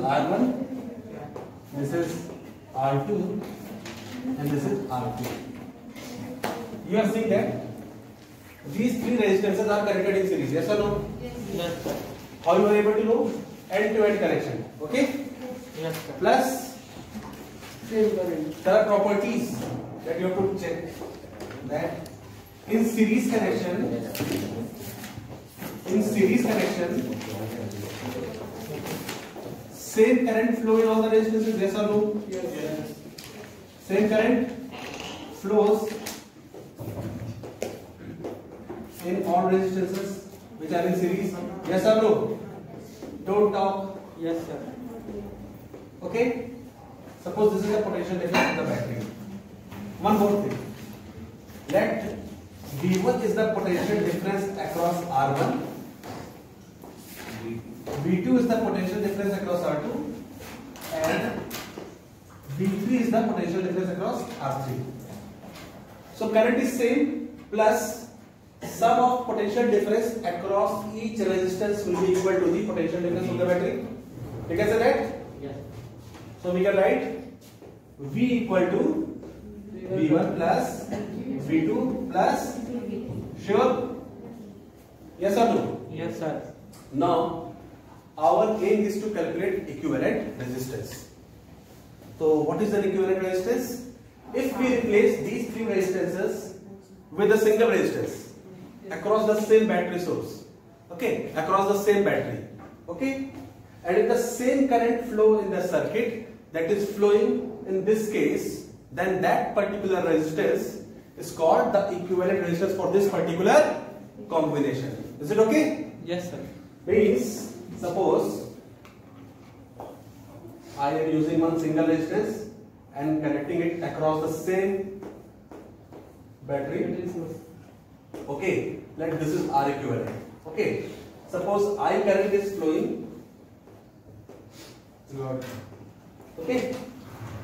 R1, this is R2, and this is R2. You are seeing that these three resistances are connected in series. Yes or no? Yes, sir. How you are able to know? End-to-end connection. Okay? Yes, sir. Plus, there are properties that you have to check. That in series connection, same current flow in all the resistances. Yes or no? Yes. Same current flows in all resistances which are in series. Yes or no? Don't talk. Yes, sir. Okay? Suppose this is the potential difference of the battery. One more thing. Let V1 is the potential difference across R1. V2 is the potential difference across R2. And V3 is the potential difference across R3. So current is same plus sum of potential difference across each resistance will be equal to the potential difference of the battery. You can say that? Yes. So we can write V equal to V1 plus V2 plus, sure? Yes or no? Yes, sir. Now our aim is to calculate equivalent resistance. So what is the equivalent resistance? If we replace these three resistances with a single resistance across the same battery source, okay, across the same battery, okay, and if the same current flow in the circuit that is flowing in this case, then that particular resistance is called the equivalent resistance for this particular combination. Is it okay? Yes, sir. Means suppose I am using one single resistance and connecting it across the same battery. Okay, like this is R equivalent. Okay, suppose I current is flowing. Okay,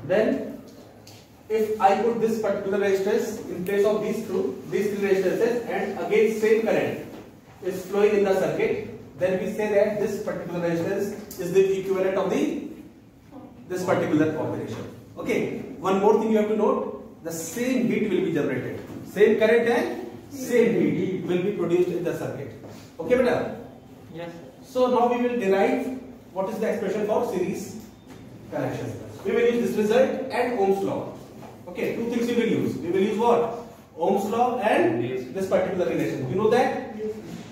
then if I put this particular resistance in place of these three resistances, and again same current is flowing in the circuit, then we say that this particular resistance is the equivalent of this particular combination. Okay, one more thing you have to note: the same heat will be generated, same current and same heat will be produced in the circuit. Okay, beta? Yes, sir. So now we will derive what is the expression for series connection. We will use this result and Ohm's law. Okay, two things we will use. We will use what? Ohm's law and this particular relation. You know that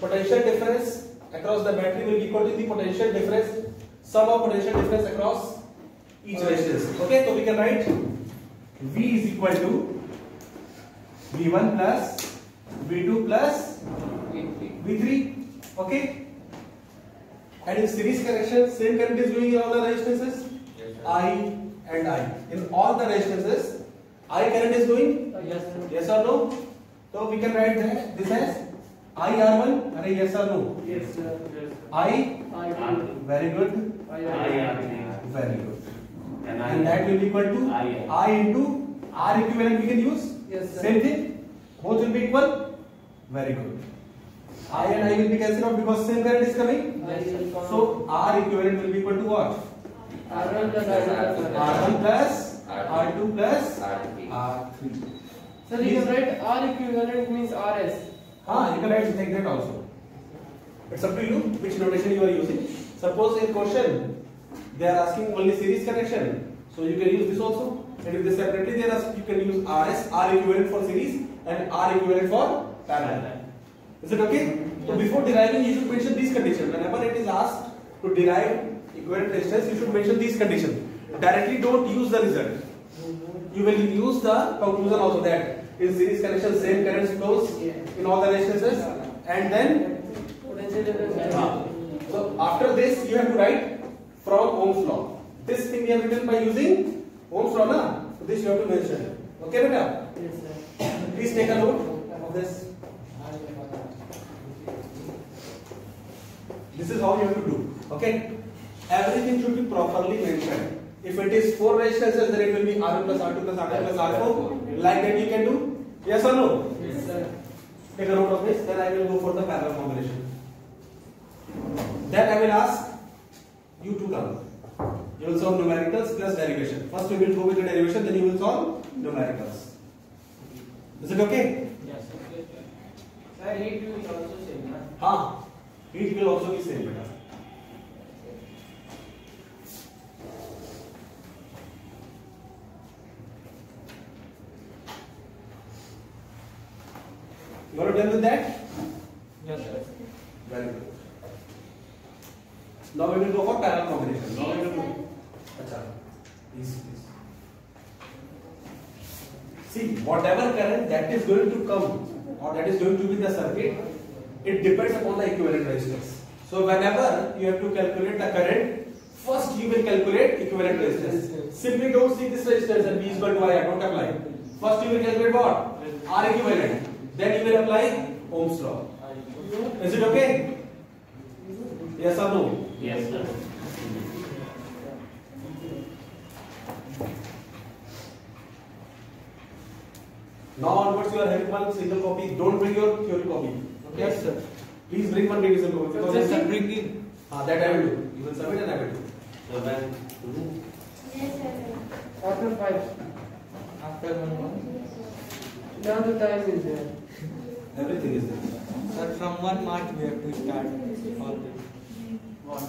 potential difference across the battery will be equal to the potential difference, sum of potential difference across each resistance. Okay, so we can write V is equal to V1 plus V2 plus V3. Okay, and in series connection, same current is going in all the resistances. I and I. In all the resistances, I current is going? Yes, sir. Yes or no? So we can write that this as IR1. Are yes or no? Yes, sir. Yes. I. Very good. Very good. And that will be equal to I into R equivalent we can use? Yes, sir. Same thing? Both will be equal? Very good. I and I will be cancelled out because same current is coming. So R equivalent will be equal to what? R1 plus R1 plus R2 plus R3. Sir, you can write R equivalent means RS. You can write like that also. It's up to you which notation you are using. Suppose in question they are asking only series connection, so you can use this also. And if they separately they ask, you can use RS, R equivalent for series and R equivalent for parallel. Is it okay? So before deriving, you should mention these conditions. Whenever it is asked to derive equivalent resistance, you should mention these conditions. Directly don't use the result. You will use the conclusion also that in series connection same current flows in all the resistances, and then Potential difference. so after this you have to write from Ohm's law. This thing we have written by using Ohm's law, na? So this you have to mention. Okay, beta? Yes, sir. Please take a note of this. This is how you have to do. Okay? Everything should be properly mentioned. If it is 4 resistances, then it will be R1 plus R2 plus R3 plus R4. Like that you can do? Yes or no? Yes, sir. Take a note of this. Then I will go for the parallel combination. Then I will ask you to come. You will solve numericals plus derivation. First we will go with the derivation, then you will solve numericals. Is it okay? Yes, sir. Sir, heat will also same, na? हाँ, heat will also be same बेटा. You are done with that? Yes, sir. Very good. Now we will go for parallel combination. Now we will go. अच्छा, please. See, whatever current that is going to come or that is going to be the circuit, it depends upon the equivalent resistance. So whenever you have to calculate the current, first you will calculate equivalent resistance. Simply don't see this resistance and V is equal to I, don't apply. First you will calculate what? R equivalent. Then you will apply Ohm's law. Is it okay? Yes or no? Yes, sir. Now onwards you are having one single copy. Don't bring your theory copy. Okay? Yes, sir. Please bring one revision copy. Because Just I bring in. that I will do. You will submit and I will do. So when After 5. after 1 month, Now the time is there. Everything is there. sir, from 1 March we have to start all this. What?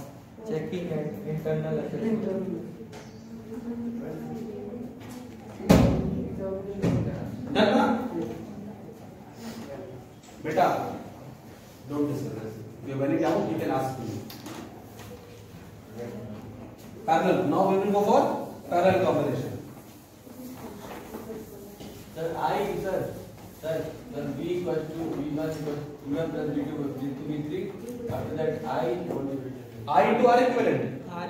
Checking and internal assessment. Done na? Beta, don't discuss this. If you have any doubt, you can ask me. Parallel. Now we will go for parallel combination. Sir, when V equals to V1 equals V1 plus V2 equals V3, after that I what is it? I into R equivalent. R I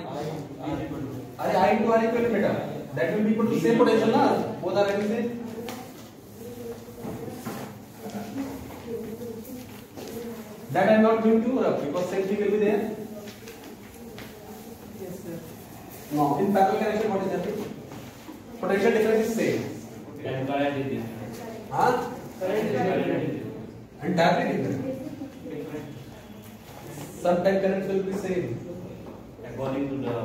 equal to. I into R equivalent beta. That will be equal to same potential na? Both are having same. That I am not going to because same thing will be there. Yes, sir. Now in parallel connection what is happening? Potential difference is same. And current is different. Huh? Current is Current there. is different. Entirely different. Sometimes current will be same. According to the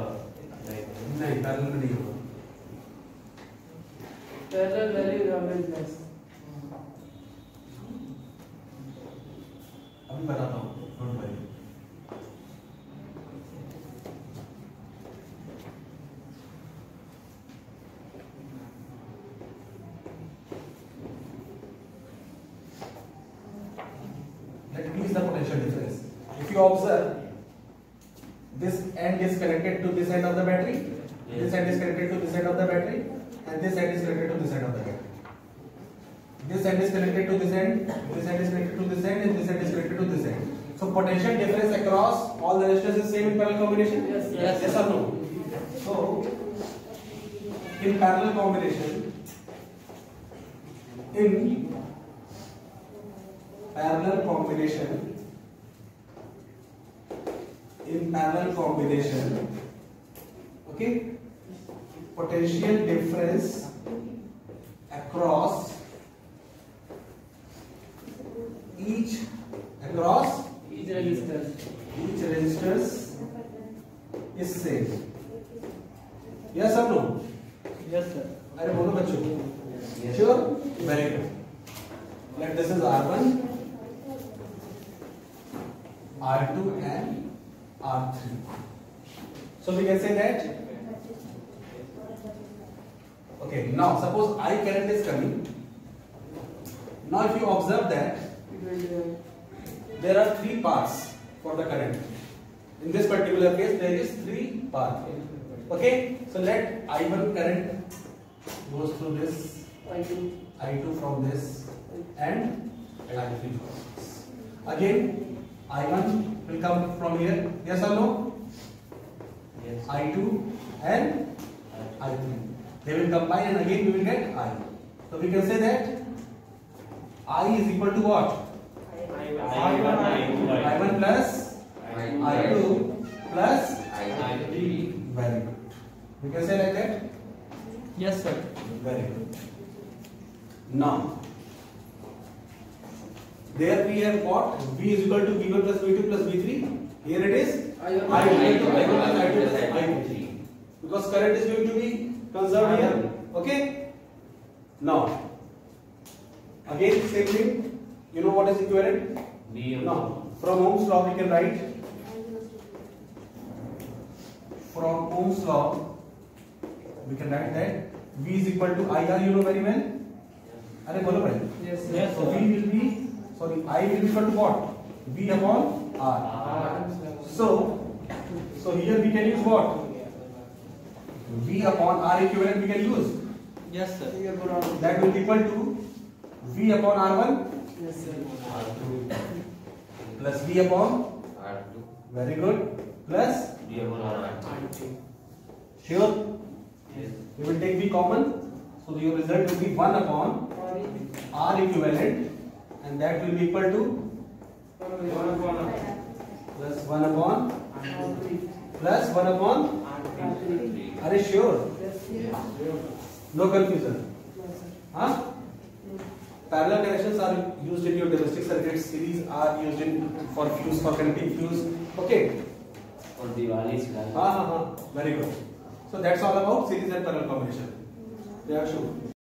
like. नहीं parallel में नहीं होगा. Parallel value is always less. अभी बताता हूँ. Don't worry. Let me use the potential difference. If you observe, this end is connected to this end of the battery, this end is connected to this end of the battery, and this end is connected to this end of the battery. This end is connected to this end, this end is connected to this end, and this end is connected to this end. So potential difference across all the resistors is same in parallel combination? Yes, sir. Yes or no? So in parallel combination, in parallel combination, okay, potential difference across each resistors is same. Yes or no? Yes, sir. अरे बोलो बच्चों. Sure? Very good. Let this is R1, R2 and R3. So we can say that. Okay. Now suppose I current is coming. Now if you observe that there are 3 paths for the current. In this particular case, there is 3 paths. Okay. So let I1 current goes through this, I2 from this, and I3 from this. Again, I1 will come from here. Yes or no? Yes. I2 and I3. They will combine and again we will get I. So we can say that I is equal to what? I1 plus I2 plus I3. Very good. We can say like that? Yes, sir. Very good. Now, there we have what? V is equal to V1 plus V2 plus V3. Here it is I1 I equal to I1 plus I2 plus I3. Because because current is going to be conserved here. Okay. Now, again same thing. You know what is equivalent? Now, from Ohm's law we can write. From Ohm's law, we can write that V is equal to IR. You know very well. अरे बोलो भाई. Yes, So V will be, sorry, I will be equal to what? V upon R. So here we can use what? V upon R equivalent we can use. Yes, sir. That will be equal to V upon R1 Yes, sir. plus V upon, very good, plus, sure, we will take V common, so your result will be 1 upon R equivalent, and that will be equal to plus 1 upon plus 1 upon, are you sure? No confusion. Huh? Parallel connections are used in your domestic circuits. Series are used in for fuse, for connecting fuse. Okay. और दिवाली हाँ हाँ हाँ, very good. So that's all about series and parallel combination. Yeah, sure.